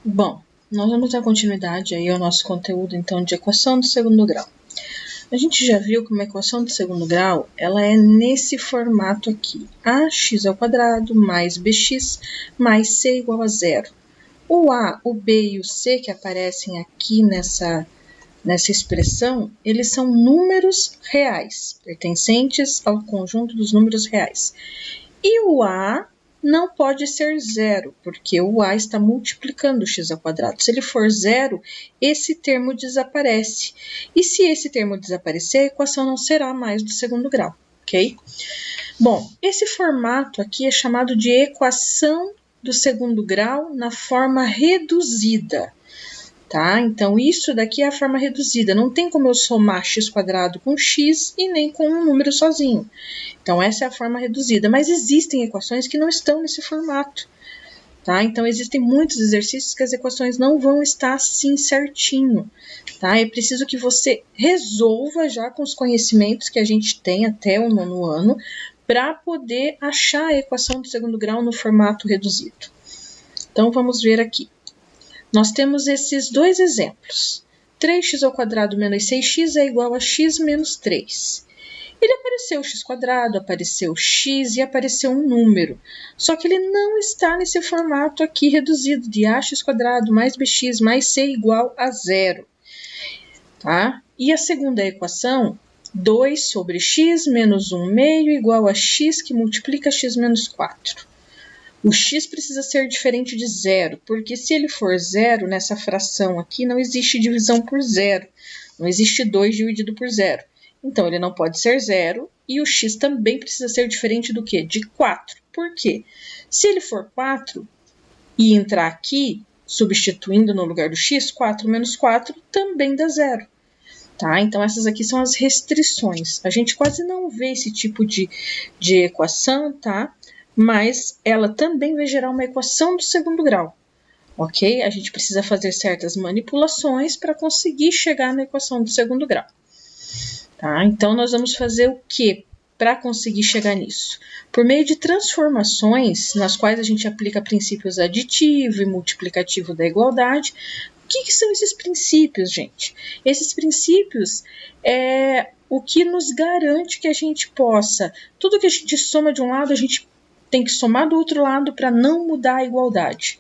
Bom, nós vamos dar continuidade aí ao nosso conteúdo, então, de equação do segundo grau. A gente já viu que uma equação do segundo grau, ela é nesse formato aqui. Ax² mais bx mais c igual a zero. O a, o b e o c que aparecem aqui nessa expressão, eles são números reais, pertencentes ao conjunto dos números reais. E o a não pode ser zero, porque o a está multiplicando o x². Se ele for zero, esse termo desaparece. E se esse termo desaparecer, a equação não será mais do segundo grau, ok? Bom, esse formato aqui é chamado de equação do segundo grau na forma reduzida. Tá? Então, isso daqui é a forma reduzida. Não tem como eu somar x² com x e nem com um número sozinho. Então, essa é a forma reduzida. Mas existem equações que não estão nesse formato. Tá? Então, existem muitos exercícios que as equações não vão estar assim certinho. Tá? É preciso que você resolva já com os conhecimentos que a gente tem até o 9º ano para poder achar a equação do segundo grau no formato reduzido. Então, vamos ver aqui. Nós temos esses dois exemplos. 3x² menos 6x é igual a x menos 3. Ele apareceu x², apareceu x e apareceu um número. Só que ele não está nesse formato aqui reduzido de ax² mais bx mais c igual a zero. Tá? E a segunda equação, 2 sobre x menos 1 meio igual a x que multiplica x menos 4. O x precisa ser diferente de zero, porque se ele for zero, nessa fração aqui, não existe divisão por zero. Não existe 2 dividido por zero. Então, ele não pode ser zero, e o x também precisa ser diferente do quê? De 4. Por quê? Se ele for 4 e entrar aqui, substituindo no lugar do x, 4 menos 4 também dá zero. Tá? Então, essas aqui são as restrições. A gente quase não vê esse tipo de equação, tá? Mas ela também vai gerar uma equação do segundo grau, ok? A gente precisa fazer certas manipulações para conseguir chegar na equação do segundo grau, tá? Então, nós vamos fazer o quê para conseguir chegar nisso? Por meio de transformações, nas quais a gente aplica princípios aditivo e multiplicativo da igualdade. O que são esses princípios, gente? Esses princípios é o que nos garante que a gente possa, tudo que a gente soma de um lado, a gente tem que somar do outro lado para não mudar a igualdade,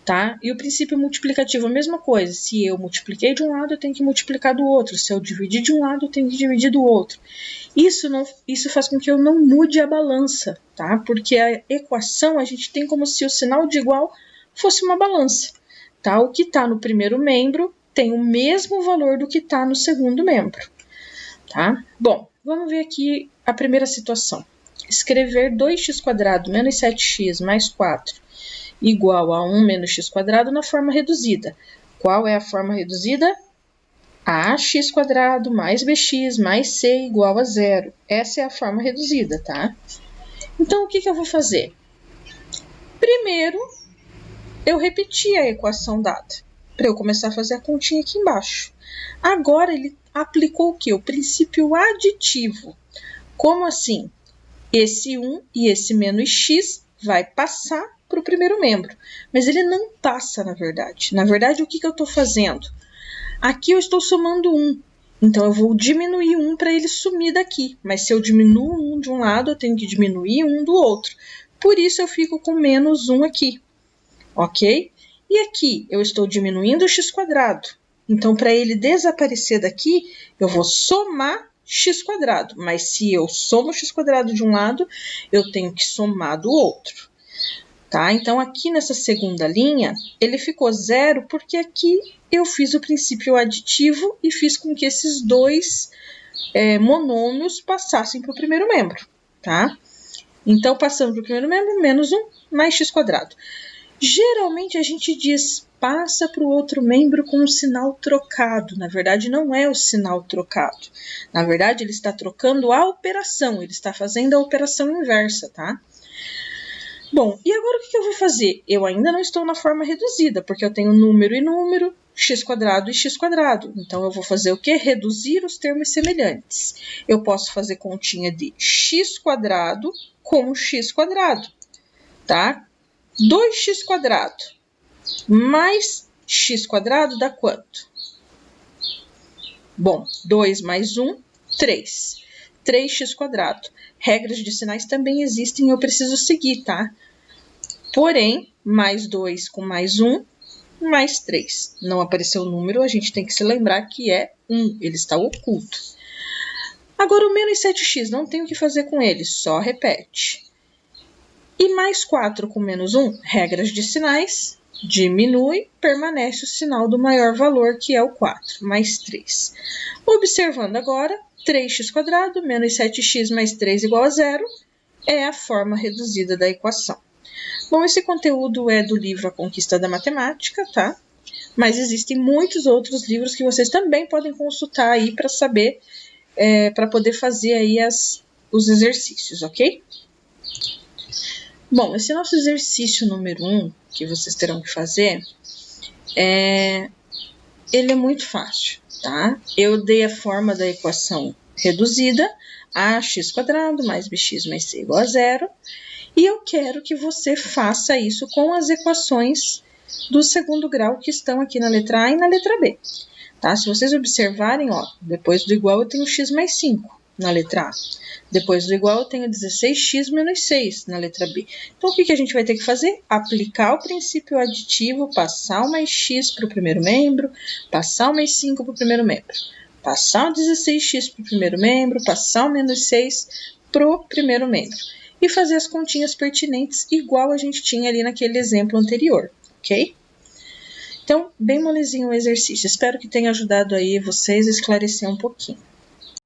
tá? E o princípio multiplicativo, a mesma coisa. Se eu multipliquei de um lado, eu tenho que multiplicar do outro. Se eu dividir de um lado, eu tenho que dividir do outro. Isso faz com que eu não mude a balança, tá? Porque a equação, a gente tem como se o sinal de igual fosse uma balança, tá? O que está no primeiro membro tem o mesmo valor do que está no segundo membro, tá? Bom, vamos ver aqui a primeira situação. Escrever 2x² menos 7x mais 4 igual a 1 menos x² na forma reduzida. Qual é a forma reduzida? Ax² mais bx mais c igual a zero. Essa é a forma reduzida, tá? Então, o que eu vou fazer? Primeiro, eu repeti a equação dada, para eu começar a fazer a continha aqui embaixo. Agora, ele aplicou o quê? O princípio aditivo. Como assim? Esse 1 e esse menos x vai passar para o primeiro membro. Mas ele não passa, na verdade. Na verdade, o que eu estou fazendo? Aqui eu estou somando 1. Então, eu vou diminuir 1 para ele sumir daqui. Mas se eu diminuo 1 de um lado, eu tenho que diminuir 1 do outro. Por isso, eu fico com menos 1 aqui. Ok? E aqui, eu estou diminuindo o x². Então, para ele desaparecer daqui, eu vou somar x², mas se eu somo x² de um lado, eu tenho que somar do outro, tá? Então, aqui nessa segunda linha, ele ficou zero, porque aqui eu fiz o princípio aditivo e fiz com que esses dois monômios passassem para o primeiro membro, tá? Então, passando para o primeiro membro, menos 1 mais x². Geralmente, a gente diz passa para o outro membro com um sinal trocado. Na verdade, não é o sinal trocado. Na verdade, ele está trocando a operação, ele está fazendo a operação inversa, tá? Bom, e agora o que eu vou fazer? Eu ainda não estou na forma reduzida, porque eu tenho número e número, x² e x². Então, eu vou fazer o quê? Reduzir os termos semelhantes. Eu posso fazer continha de x² com x², tá? 2x². mais x quadrado dá quanto? Bom, 2 mais 1, 3. 3x quadrado. Regras de sinais também existem e eu preciso seguir, tá? Porém, mais 2 com mais 1, mais 3. Não apareceu o número, a gente tem que se lembrar que é 1, ele está oculto. Agora, o menos 7x, não tem o que fazer com ele, só repete. E mais 4 com menos 1, regras de sinais, diminui, permanece o sinal do maior valor, que é o 4, mais 3. Observando agora, 3x quadrado menos 7x mais 3 igual a 0 é a forma reduzida da equação. Bom, esse conteúdo é do livro A Conquista da Matemática, tá? Mas existem muitos outros livros que vocês também podem consultar aí para saber, para poder fazer aí os exercícios, ok? Bom, esse nosso exercício número 1, que vocês terão que fazer, ele é muito fácil, tá? Eu dei a forma da equação reduzida, ax quadrado mais bx mais c igual a 0, e eu quero que você faça isso com as equações do segundo grau que estão aqui na letra A e na letra B. Tá? Se vocês observarem, ó, depois do igual eu tenho x mais 5 na letra A. Depois do igual eu tenho 16x menos 6 na letra B. Então, o que a gente vai ter que fazer? Aplicar o princípio aditivo, passar o mais x para o primeiro membro, passar o mais 5 para o primeiro membro, passar o 16x para o primeiro membro, passar o menos 6 para o primeiro membro. E fazer as continhas pertinentes igual a gente tinha ali naquele exemplo anterior, ok? Então, bem molezinho o exercício. Espero que tenha ajudado aí vocês a esclarecer um pouquinho.